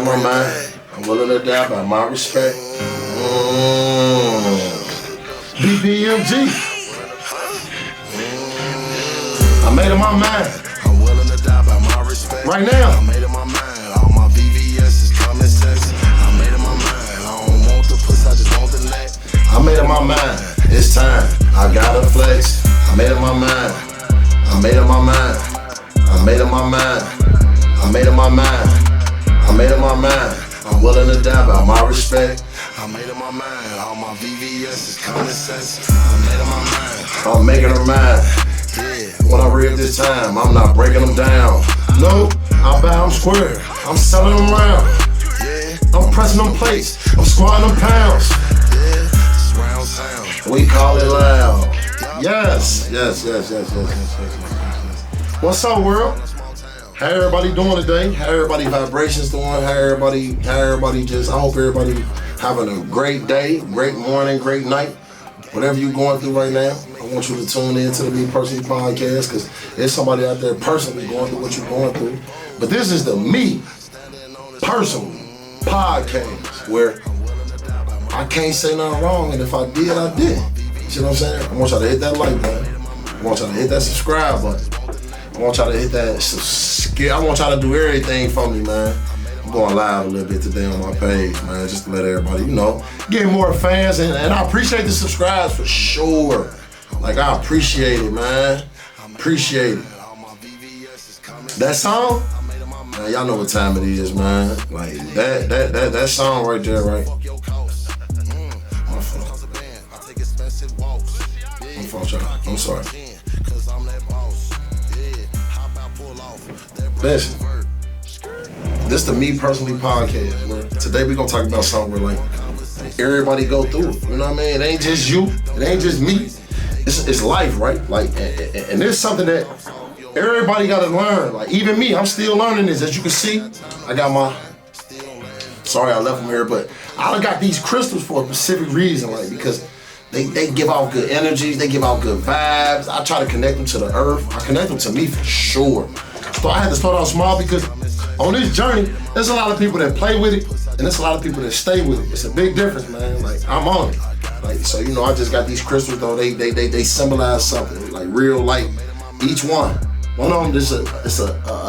up my mind. I'm willing to die by my respect. BPMG. I made up my mind. I'm willing to die by my respect. Right now. I made up my mind. All my VVS is common sense. I made up my mind. I don't want the puss, I just want the neck. I made up my mind. It's time. I gotta flex. I made up my mind. I made up my mind. I made up my mind. I made up my mind. I made up my mind. I'm willing to die by my respect. I made up my mind. All my VVS is common sense. I made up my mind. I'm making her mine. Yeah. When I read this time, I'm not breaking them down. No, I buy them square. I'm selling them round. Yeah. I'm pressing them plates. I'm squatting them pounds. Yeah. It's round sound. We call it loud. Yes. What's up, world? How everybody doing today? How everybody vibrations doing? How everybody just, I hope everybody having a great day, great morning, great night. Whatever you're going through right now, I want you to tune in to the Me Personally podcast because there's somebody out there personally going through what you're going through. But this is the Me Personally podcast where I can't say nothing wrong, and if I did, I did. You see what I'm saying? I want y'all to hit that like button. I want y'all to hit that subscribe button. I want y'all to hit that I want y'all to do everything for me, man. I'm going live a little bit today on my page, man, just to let everybody, get more fans. And I appreciate the subscribes for sure. Like, I appreciate it, man. Appreciate it. That song, man, y'all know what time it is, man. Like, that song right there, right? My fault, y'all. I'm sorry. Listen, this the Me Personally podcast, man. Today we gonna talk about something where like everybody go through it. You know what I mean? It ain't just you. It ain't just me. It's life, right? Like, and there's something that everybody gotta learn. Like, even me, I'm still learning this. As you can see, I got my. Sorry, I left them here, but I got these crystals for a specific reason, like because they give out good energies. They give out good vibes. I try to connect them to the earth. I connect them to me for sure. So I had to start out small because on this journey, there's a lot of people that play with it, and there's a lot of people that stay with it. It's a big difference, man. Like, I'm on it. Like, so I just got these crystals though. They symbolize something, like real light. Each one. One of them is a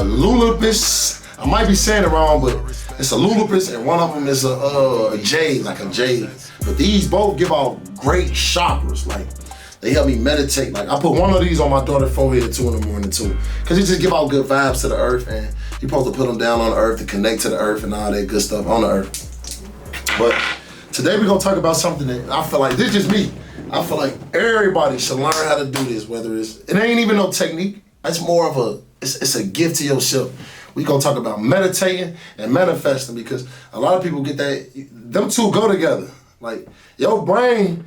lulipis. I might be saying it wrong, but it's a lulipis, and one of them is a jade, like a jade. But these both give out great chakras, like. They help me meditate. Like, I put one of these on my daughter's forehead at 2 in the morning too. Cause it just give out good vibes to the earth, and you're supposed to put them down on the earth to connect to the earth and all that good stuff on the earth. But today we're gonna talk about something that I feel like, this is just me. I feel like everybody should learn how to do this, whether it ain't even no technique. It's more of it's a gift to yourself. We gonna talk about meditating and manifesting because a lot of people get them two go together. Like, your brain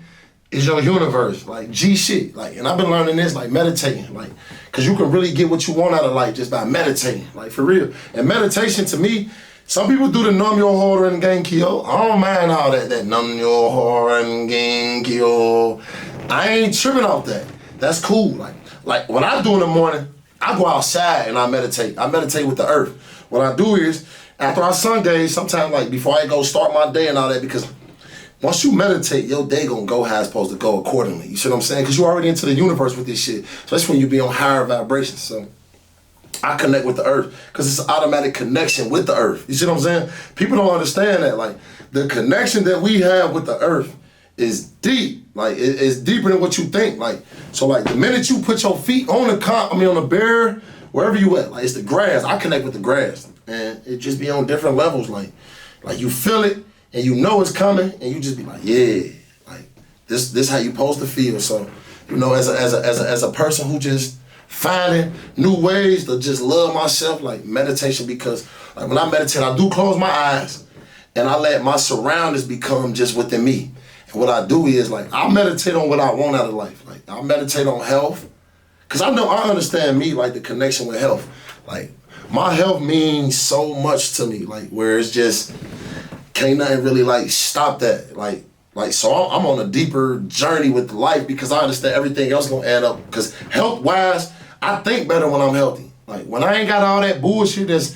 is your universe, like G shit. Like, and I've been learning this, like meditating, like, cause you can really get what you want out of life just by meditating, like for real. And meditation to me, some people do the numb your heart and Genkyo. I don't mind all that numb your heart and Genkyo. I ain't tripping off that. That's cool. Like what I do in the morning, I go outside and I meditate. I meditate with the earth. What I do is, after our Sundays, sometimes like before I go start my day and all that, because once you meditate, your day gonna go how it's supposed to go accordingly. You see what I'm saying? Because you're already into the universe with this shit. So that's when you be on higher vibrations. So I connect with the earth because it's an automatic connection with the earth. You see what I'm saying? People don't understand that. Like, the connection that we have with the earth is deep. Like, it's deeper than what you think. Like, so like the minute you put your feet on on the bear, wherever you at, like it's the grass. I connect with the grass, and it just be on different levels. Like you feel it. And you know it's coming, and you just be like, yeah, like this how you supposed to feel. So, as a person who just finding new ways to just love myself, like meditation, because like when I meditate, I do close my eyes, and I let my surroundings become just within me. And what I do is like I meditate on what I want out of life. Like I meditate on health, cause I understand me, like the connection with health. Like my health means so much to me, like where it's just. Can't nothing really like stop that. Like so I'm on a deeper journey with life because I understand everything else gonna add up. Cause health wise, I think better when I'm healthy. Like when I ain't got all that bullshit that's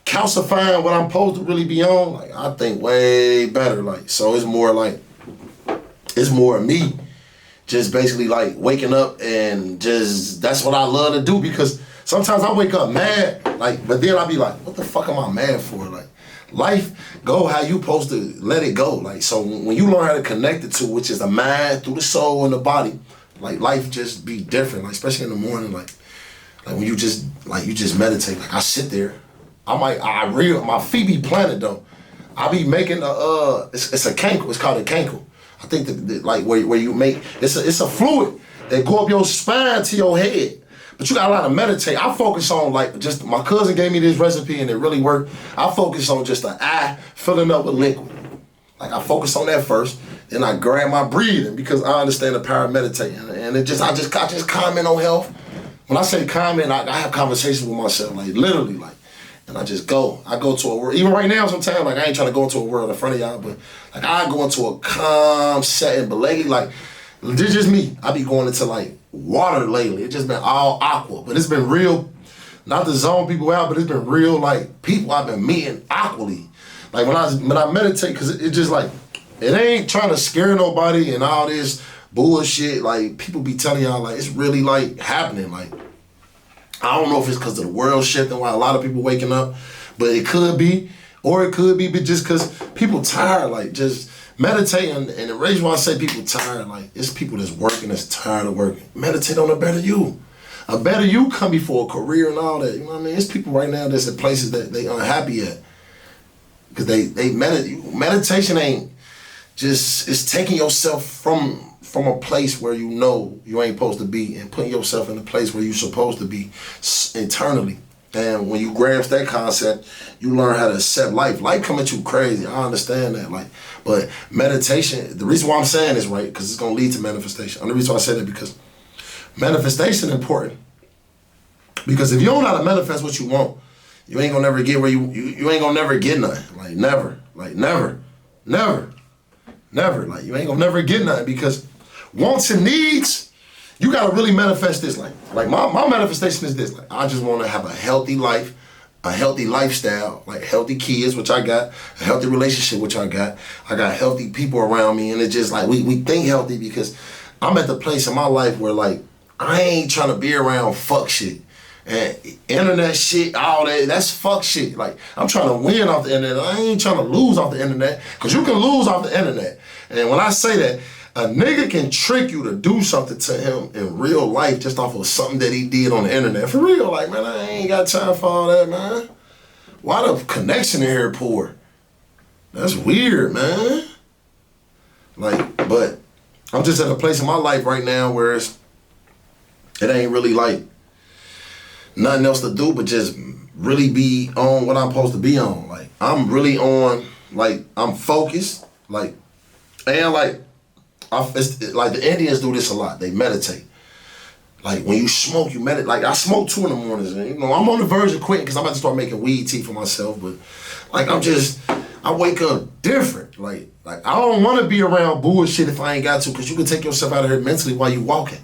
calcifying what I'm supposed to really be on, like I think way better. Like, so it's more of me just basically like waking up and just, that's what I love to do, because sometimes I wake up mad, like, but then I be like, what the fuck am I mad for? Like, life go how you supposed to let it go. Like, so when you learn how to connect it to, which is the mind through the soul and the body, like life just be different. Like, especially in the morning, like when you just meditate. Like, I sit there, my feet be planted though. I be making it's a cankle. It's called a cankle. I think that like where you make, it's a fluid that go up your spine to your head. But you gotta learn to meditate. I focus on like just, my cousin gave me this recipe and it really worked. I focus on just the eye filling up with liquid. Like, I focus on that first, then I grab my breathing, because I understand the power of meditating. And I just comment on health. When I say comment, I have conversations with myself, like literally, like, and I just go. I go to a world, even right now sometimes, like I ain't trying to go into a world in front of y'all, but like I go into a calm setting, but lately, like, this just me. I be going into like water lately. It's just been all aqua, but it's been real, not to zone people out, but it's been real like people I've been meeting aqually. Like when I meditate, cause it just like, it ain't trying to scare nobody and all this bullshit. Like people be telling y'all like it's really like happening. Like I don't know if it's cause of the world shifting why a lot of people waking up, but it could be, or it could be, but just cause people tired, like just meditating. And the reason why I say people tired, like it's people that's working, that's tired of working. Meditate on a better you. A better you come before a career and all that. You know what I mean? It's people right now that's in places that they unhappy at. Cause meditation ain't just, it's taking yourself from a place where you know you ain't supposed to be and putting yourself in a place where you're supposed to be internally. And when you grasp that concept, you learn how to accept life. Life come at you crazy. I understand that. Like, but meditation, the reason why I'm saying this, right, because it's gonna lead to manifestation. And the reason why I say that, because manifestation is important. Because if you don't know how to manifest what you want, you ain't gonna never get where you ain't gonna never get nothing. Like never. Like never. Like you ain't gonna never get nothing, because wants and needs, you gotta really manifest this. Like my manifestation is this. Like I just wanna have a healthy life, a healthy lifestyle, like healthy kids, which I got, a healthy relationship, which I got healthy people around me, and it's just like we think healthy, because I'm at the place in my life where like I ain't trying to be around fuck shit. And internet shit, all that's fuck shit. Like, I'm trying to win off the internet. I ain't trying to lose off the internet, because you can lose off the internet. And when I say that, a nigga can trick you to do something to him in real life just off of something that he did on the internet. For real, like, man, I ain't got time for all that, man. Why the connection in here poor? That's weird, man. Like, but I'm just at a place in my life right now where it ain't really like nothing else to do but just really be on what I'm supposed to be on. Like, I'm really on, like, I'm focused, like, and like, it's like the Indians do this a lot. They meditate. Like, when you smoke, you meditate. Like, I smoke 2 in the mornings, and you know, I'm on the verge of quitting because I'm about to start making weed tea for myself, but like, I wake up different. Like I don't want to be around bullshit if I ain't got to, because you can take yourself out of here mentally while you walking.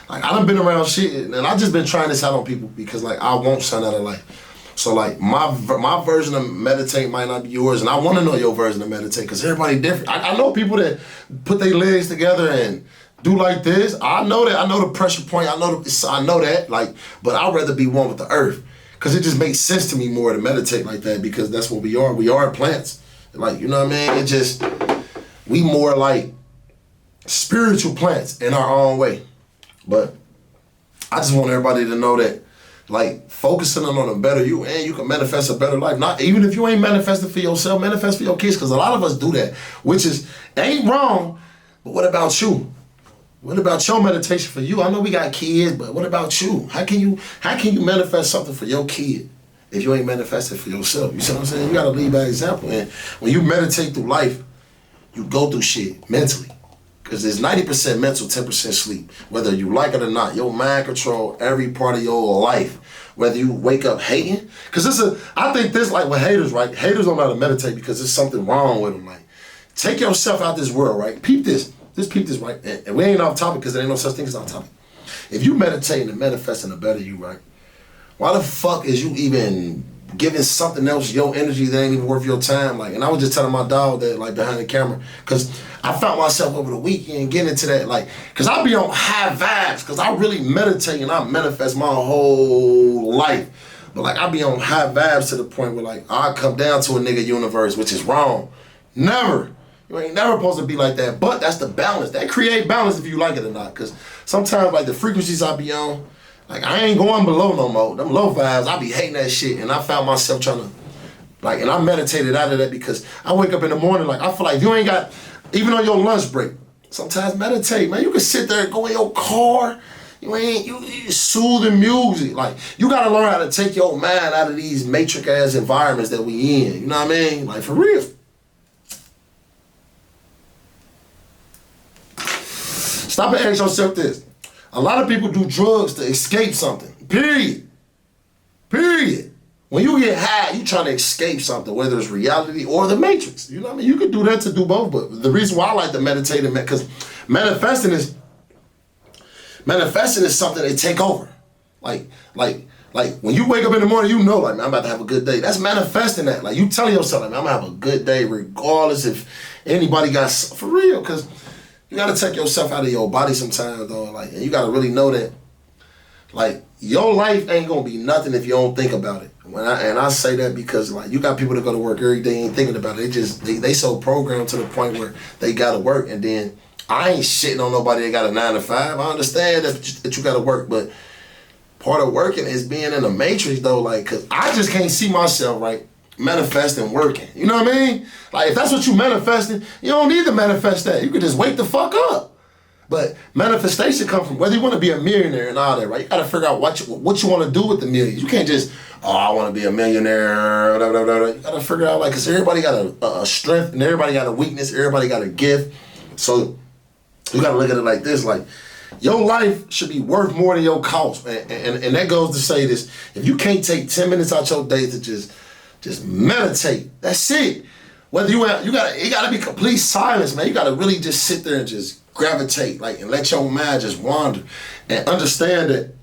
Like, I done been around shit, and I just been trying this out on people because, like, I want something out of life. So, like, my version of meditate might not be yours, and I want to know your version of meditate, because everybody different. I know people that put their legs together and do like this. I know that. I know the pressure point. I know that. Like, but I'd rather be one with the earth, because it just makes sense to me more to meditate like that, because that's what we are. We are plants. Like, you know what I mean? It just, we more like spiritual plants in our own way. But I just want everybody to know that, like, focusing on a better you, and you can manifest a better life. Not even if you ain't manifesting for yourself, manifest for your kids, because a lot of us do that, which ain't wrong. But what about you? What about your meditation for you? I know we got kids, but what about you? How can you manifest something for your kid if you ain't manifested for yourself? You see what I'm saying? You gotta lead by example. And when you meditate through life, you go through shit mentally. Because there's 90% mental, 10% sleep. Whether you like it or not, your mind control every part of your life. Whether you wake up hating. Because I think this, like with haters, right? Haters don't know how to meditate because there's something wrong with them. Like, take yourself out this world, right? Peep this. Just peep this, right? And we ain't off topic because there ain't no such thing as off topic. If you meditating and manifesting a better you, right? Why the fuck is you even giving something else your energy that ain't even worth your time. Like, and I was just telling my dog that, like, behind the camera, because I found myself over the weekend getting into that, like, because I be on high vibes, because I really meditate and I manifest my whole life. But, like, I be on high vibes to the point where, like, I come down to a nigga universe, which is wrong. Never. You ain't never supposed to be like that. But that's the balance. That create balance if you like it or not. Because sometimes, like, the frequencies I be on, like, I ain't going below no more. Them low vibes, I be hating that shit. And I found myself trying to, like, and I meditated out of that because I wake up in the morning, like, I feel like you ain't got, even on your lunch break, sometimes meditate, man. You can sit there and go in your car. You soothing music. Like, you gotta learn how to take your mind out of these matrix ass environments that we in. You know what I mean? Like, for real. Stop and ask yourself this. A lot of people do drugs to escape something. Period. When you get high, you trying to escape something, whether it's reality or the matrix. You know what I mean? You can do that to do both, but the reason why I like to meditate, because manifesting is something that take over. Like when you wake up in the morning, you know, like, man, I'm about to have a good day. That's manifesting that. Like, you telling yourself, like, man, I'm gonna have a good day regardless if anybody got, for real, because you gotta take yourself out of your body sometimes, though. Like, and you gotta really know that, like, your life ain't gonna be nothing if you don't think about it. And I say that because, like, you got people that go to work every day ain't thinking about it. They so programmed to the point where they gotta work, and then I ain't shitting on nobody that got a 9 to 5. I understand that you gotta work, but part of working is being in a matrix, though. Like, cause I just can't see myself, right, manifesting working. You know what I mean? Like, if that's what you manifesting, you don't need to manifest that. You could just wake the fuck up. But manifestation comes from whether you want to be a millionaire and all that, right? You got to figure out what you want to do with the millions. You can't just, I want to be a millionaire, blah, blah, blah, blah. You got to figure out, like, because everybody got a strength and everybody got a weakness. Everybody got a gift. So you got to look at it like this, like, your life should be worth more than your cost, man. And that goes to say this: if you can't take 10 minutes out your day to just meditate, that's it. Whether it gotta be complete silence, man. You gotta really just sit there and just gravitate, like, and let your mind just wander, and understand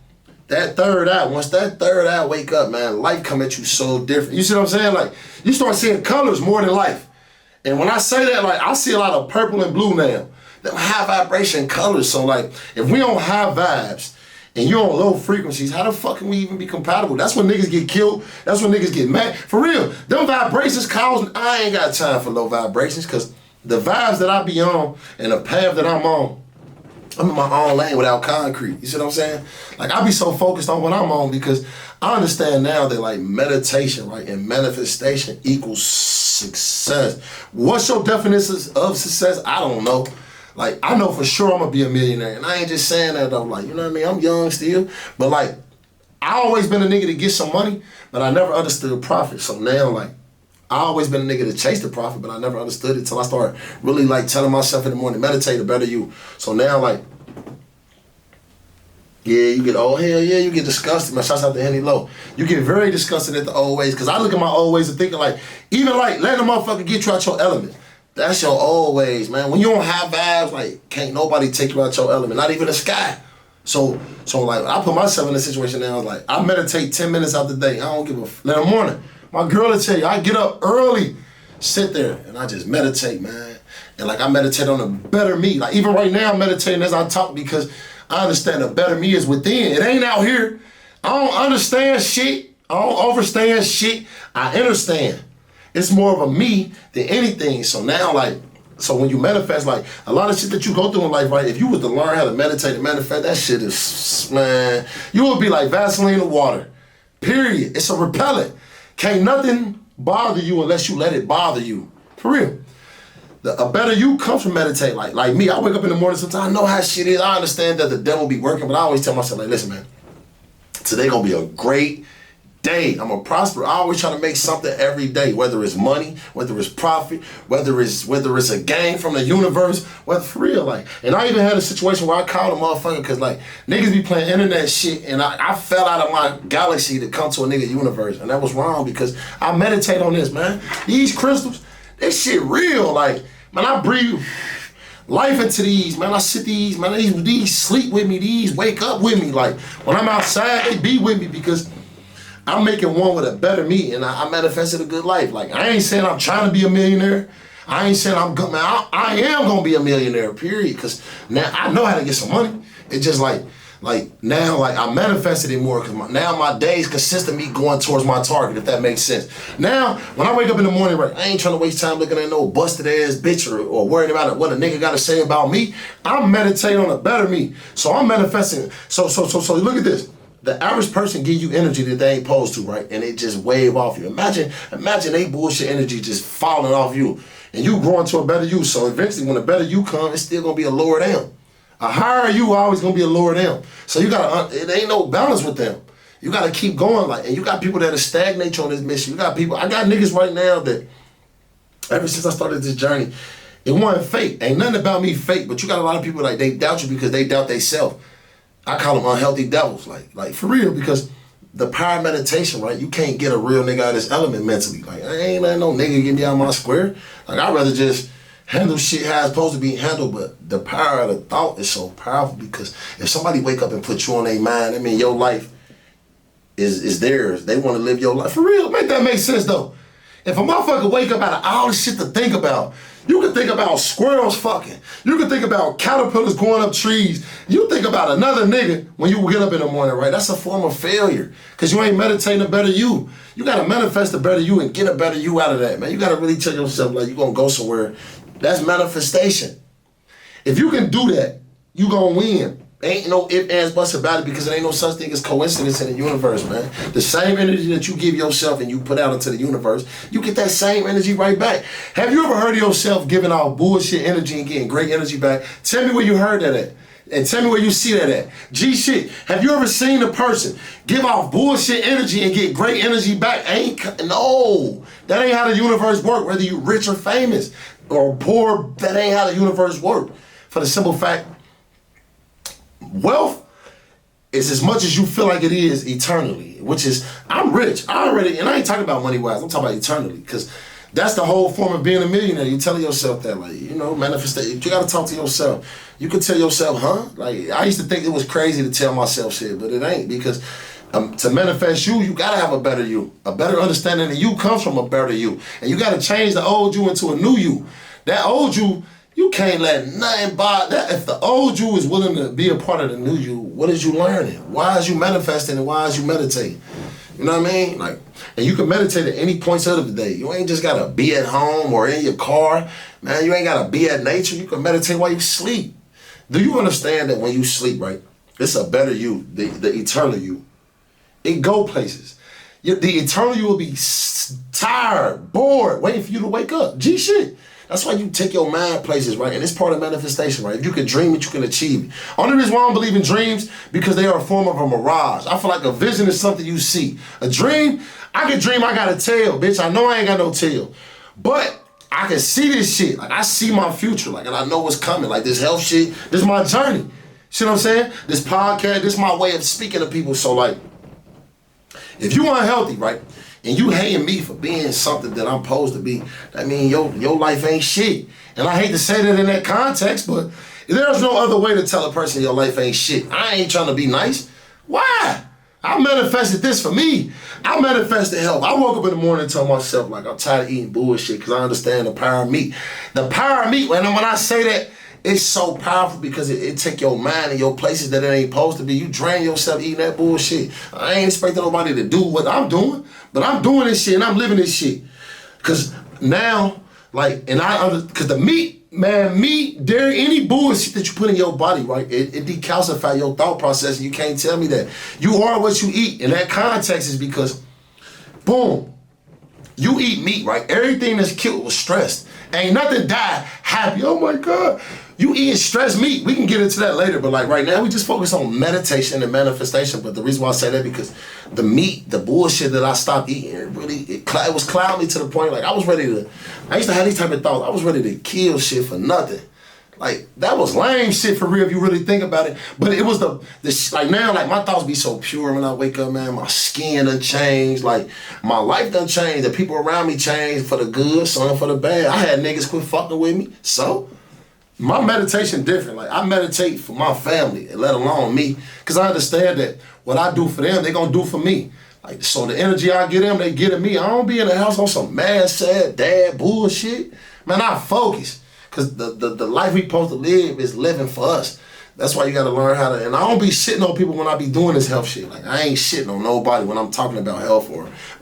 that third eye. Once that third eye wake up, man, life come at you so different. You see what I'm saying? Like, you start seeing colors more than life. And when I say that, like, I see a lot of purple and blue now. Them high vibration colors. So, like, if we on high vibes and you're on low frequencies, how the fuck can we even be compatible? That's when niggas get killed. That's when niggas get mad. For real, them vibrations cause, I ain't got time for low vibrations, because the vibes that I be on and the path that I'm on, I'm in my own lane without concrete. You see what I'm saying? Like, I be so focused on what I'm on because I understand now that, like, meditation, right, and manifestation equals success. What's your definition of success? I don't know. Like, I know for sure I'm gonna be a millionaire, and I ain't just saying that though. Like, you know what I mean? I'm young still, but, like, I always been a nigga to get some money, but I never understood profit. So now, like, I always been a nigga to chase the profit, but I never understood it till I started really, like, telling myself in the morning, meditate, a better you. So now, like, yeah, you get, oh, hell yeah, you get disgusted. Man, shouts out to Henny Low. You get very disgusted at the old ways, because I look at my old ways and thinking, like, even, like, letting a motherfucker get you out your element. That's your old ways, man. When you don't have vibes, like, can't nobody take you out your element, not even the sky. So like, I put myself in a situation now, like, I meditate 10 minutes out the day. I don't give a f. In the morning, my girl will tell you, I get up early, sit there, and I just meditate, man. And, like, I meditate on a better me. Like, even right now, I'm meditating as I talk, because I understand the better me is within. It ain't out here. I don't understand shit. I don't understand shit. I understand. It's more of a me than anything. So now, like, so when you manifest, like, a lot of shit that you go through in life, right, if you was to learn how to meditate and manifest, that shit is, man, you would be like Vaseline in water. Period. It's a repellent. Can't nothing bother you unless you let it bother you. For real. A better you comes from meditate. Like me, I wake up in the morning sometimes, I know how shit is. I understand that the devil be working, but I always tell myself, like, listen, man, today gonna be a great day. I'm gonna prosper. I always try to make something every day, whether it's money, whether it's profit, whether it's a gain from the universe, whether, for real, like. And I even had a situation where I called a motherfucker because, like, niggas be playing internet shit, and I fell out of my galaxy to come to a nigga universe, and that was wrong because I meditate on this, man. These crystals, this shit real. Like, man, I breathe life into these, man. I sit these, man, these sleep with me, these wake up with me. Like, when I'm outside, they be with me because I'm making one with a better me, and I manifested a good life. Like, I ain't saying I'm trying to be a millionaire. I ain't saying I'm good, man. I am gonna be a millionaire, period. Because now I know how to get some money. It's just like now, like I manifested it more because now my days consist of me going towards my target, if that makes sense. Now, when I wake up in the morning, right, I ain't trying to waste time looking at no busted ass bitch or worrying about what a nigga gotta say about me. I'm meditating on a better me. So I'm manifesting. So look at this. The average person give you energy that they ain't supposed to, right? And it just wave off you. Imagine they bullshit energy just falling off you. And you growing to a better you. So eventually when a better you come, it's still gonna be a lower them. A higher you always gonna be a lower them. So you gotta, it ain't no balance with them. You gotta keep going, like, and you got people that'll stagnate you on this mission. You got people, I got niggas right now that, ever since I started this journey, it wasn't fake. Ain't nothing about me fake, but you got a lot of people like they doubt you because they doubt they self. I call them unhealthy devils, like for real, because the power of meditation, right? You can't get a real nigga out of this element mentally. Like, I ain't letting no nigga get me out of my square. Like, I'd rather just handle shit how it's supposed to be handled, but the power of the thought is so powerful because if somebody wake up and put you on their mind, I mean, your life is theirs. They want to live your life. For real, make that make sense, though. If a motherfucker wake up out of all the shit to think about, you can think about squirrels fucking. You can think about caterpillars going up trees. You think about another nigga when you get up in the morning, right? That's a form of failure because you ain't meditating a better you. You got to manifest a better you and get a better you out of that, man. You got to really tell yourself like you're going to go somewhere. That's manifestation. If you can do that, you going to win. Ain't no ifs, ands, buts about it because there ain't no such thing as coincidence in the universe, man. The same energy that you give yourself and you put out into the universe, you get that same energy right back. Have you ever heard of yourself giving out bullshit energy and getting great energy back? Tell me where you heard that at. And tell me where you see that at. G shit, have you ever seen a person give off bullshit energy and get great energy back? No, that ain't how the universe works. Whether you rich or famous or poor, that ain't how the universe works. For the simple fact, wealth is as much as you feel like it is eternally, which is, I'm rich. And I ain't talking about money-wise, I'm talking about eternally, because that's the whole form of being a millionaire. You telling yourself that, like, you know, manifestation. You gotta talk to yourself. You can tell yourself, huh? Like, I used to think it was crazy to tell myself shit, but it ain't, because to manifest you gotta have a better you. A better understanding of you comes from a better you. And you gotta change the old you into a new you. That old you can't let nothing bother that. If the old you is willing to be a part of the new you, what is you learning? Why is you manifesting and why is you meditating? You know what I mean? Like, and you can meditate at any points of the day. You ain't just gotta be at home or in your car. Man, you ain't gotta be at nature. You can meditate while you sleep. Do you understand that when you sleep, right, it's a better you, the eternal you. It go places. The eternal you will be tired, bored, waiting for you to wake up. G shit. That's why you take your mind places, right? And it's part of manifestation, right? If you can dream it, you can achieve it. Only reason why I don't believe in dreams, because they are a form of a mirage. I feel like a vision is something you see. A dream, I can dream I got a tail, bitch. I know I ain't got no tail. But I can see this shit. Like, I see my future, like, and I know what's coming. Like, this health shit, this is my journey. See what I'm saying? This podcast, this is my way of speaking to people. So, like, if you unhealthy, right, and you hating me for being something that I'm supposed to be, I mean, your life ain't shit. And I hate to say that in that context, but there's no other way to tell a person your life ain't shit. I ain't trying to be nice. Why? I manifested this for me. I manifested health. I woke up in the morning and told myself, like, I'm tired of eating bullshit because I understand the power of meat. The power of meat, and when I say that, it's so powerful because it take your mind and your places that it ain't supposed to be. You drain yourself eating that bullshit. I ain't expecting nobody to do what I'm doing, but I'm doing this shit and I'm living this shit. Cause now, like, cause the meat, man, meat, dairy, any bullshit that you put in your body, right, it decalcify your thought process, and you can't tell me that. You are what you eat. And that context is because, boom, you eat meat, right? Everything that's killed was stressed. Ain't nothing died happy. Oh my God. You eating stressed meat. We can get into that later, but like right now, we just focus on meditation and manifestation. But the reason why I say that, because the meat, the bullshit that I stopped eating, it was clouding me to the point, like I used to have these type of thoughts. I was ready to kill shit for nothing. Like, that was lame shit for real if you really think about it. But it was like now, like my thoughts be so pure when I wake up, man. My skin done changed. Like, my life done changed. The people around me changed for the good, some for the bad. I had niggas quit fucking with me. So, my meditation different. Like, I meditate for my family, let alone me. Because I understand that what I do for them, they gonna do for me. Like, so the energy I get them, they get at me. I don't be in the house on some mad, sad, dad bullshit. Man, I focus. Cause the life we supposed to live is living for us. That's why you gotta learn how to, and I don't be shitting on people when I be doing this health shit. Like, I ain't shitting on nobody when I'm talking about health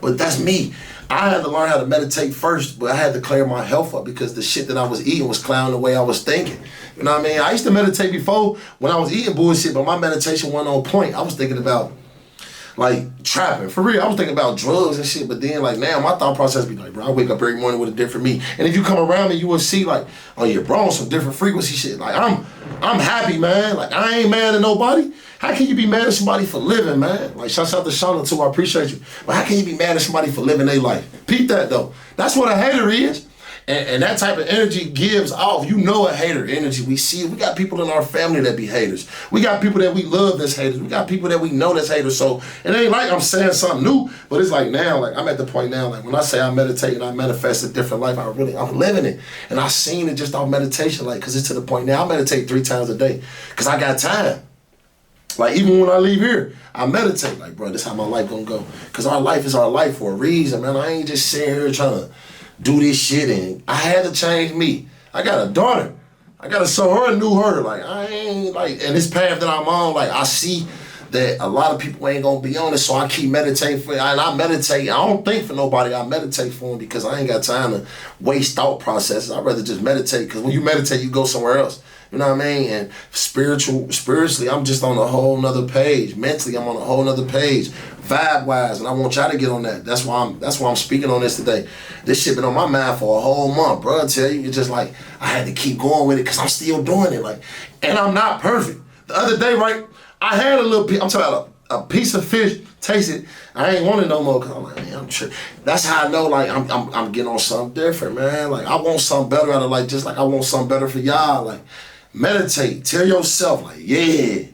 but that's me. I had to learn how to meditate first, but I had to clear my health up because the shit that I was eating was clouding the way I was thinking. You know what I mean? I used to meditate before when I was eating bullshit, but my meditation wasn't on point. I was thinking about like trapping. For real, I was thinking about drugs and shit, but then like now my thought process be like, bro, I wake up every morning with a different me. And if you come around me, you will see like, oh yeah, bro, on some different frequency shit. Like I'm happy, man. Like I ain't mad at nobody. How can you be mad at somebody for living, man? Like shouts out to Shauna too, I appreciate you. But how can you be mad at somebody for living their life? Peep that though. That's what a hater is. And that type of energy gives off. You know a hater energy. We see it. We got people in our family that be haters. We got people that we love that's haters. We got people that we know that's haters. So it ain't like I'm saying something new, but it's like now, like I'm at the point now, like when I say I meditate and I manifest a different life, I'm living it. And I seen it just off meditation, like, cause it's to the point now I meditate 3 times a day. Cause I got time. Like even when I leave here, I meditate. Like, bro, this how my life gonna go. Cause our life is our life for a reason, man. I ain't just sitting here trying to do this shit, and I had to change me. I got a daughter. I gotta show her a new her. Like I ain't like, and this path that I'm on, like I see that a lot of people ain't gonna be on it, so I keep meditating for, and I meditate. I don't think for nobody. I meditate for them because I ain't got time to waste thought processes. I'd rather just meditate, because when you meditate, you go somewhere else. You know what I mean? And spiritually, I'm just on a whole nother page. Mentally, I'm on a whole nother page, vibe-wise, and I want y'all to get on that. That's why I'm speaking on this today. This shit been on my mind for a whole month, bro. I tell you, it's just like I had to keep going with it because I'm still doing it. Like, and I'm not perfect. The other day, right, I had a little piece. I'm talking about a piece of fish. Taste it. I ain't want it no more because I'm like, man, I'm sure. That's how I know, like, I'm getting on something different, man. Like, I want something better out of life, just like I want something better for y'all. Like, meditate. Tell yourself, like, yeah,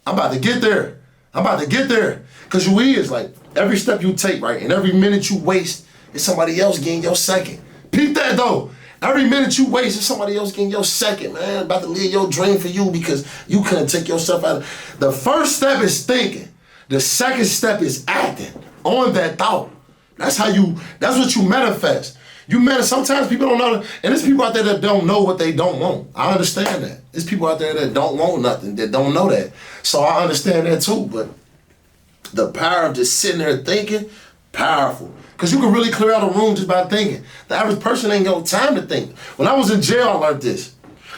I'm about to get there. Because you is, like, every step you take, right, and every minute you waste is somebody else getting your second. Peep that, though. Every minute you waste is somebody else getting your second, man. About to live your dream for you because you couldn't take yourself out of. The first step is thinking. The second step is acting on that thought. That's what you manifest. Sometimes people don't know, and there's people out there that don't know what they don't want. I understand that. There's people out there that don't want nothing, that don't know that. So I understand that too, but the power of just sitting there thinking, powerful. Because you can really clear out a room just by thinking. The average person ain't got time to think. When I was in jail, I learned this.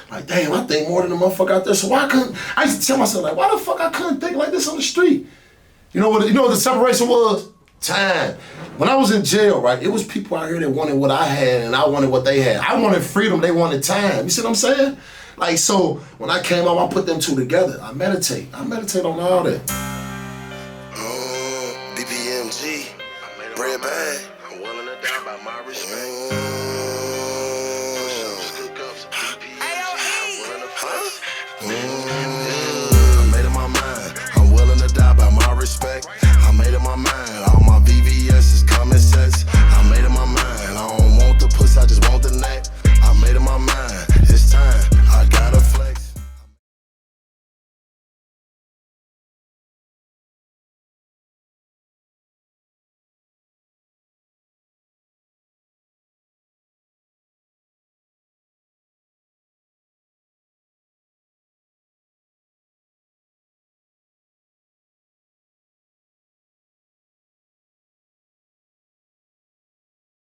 Like, damn, I think more than the motherfucker out there, so why couldn't, I used to tell myself, like, why the fuck I couldn't think like this on the street? You know what the separation was? Time. When I was in jail, right, it was people out here that wanted what I had and I wanted what they had. I wanted freedom, they wanted time. You see what I'm saying? Like, so when I came home, I put them two together. I meditate on all that. BPMG, bread bag. I'm willing to die by my respect.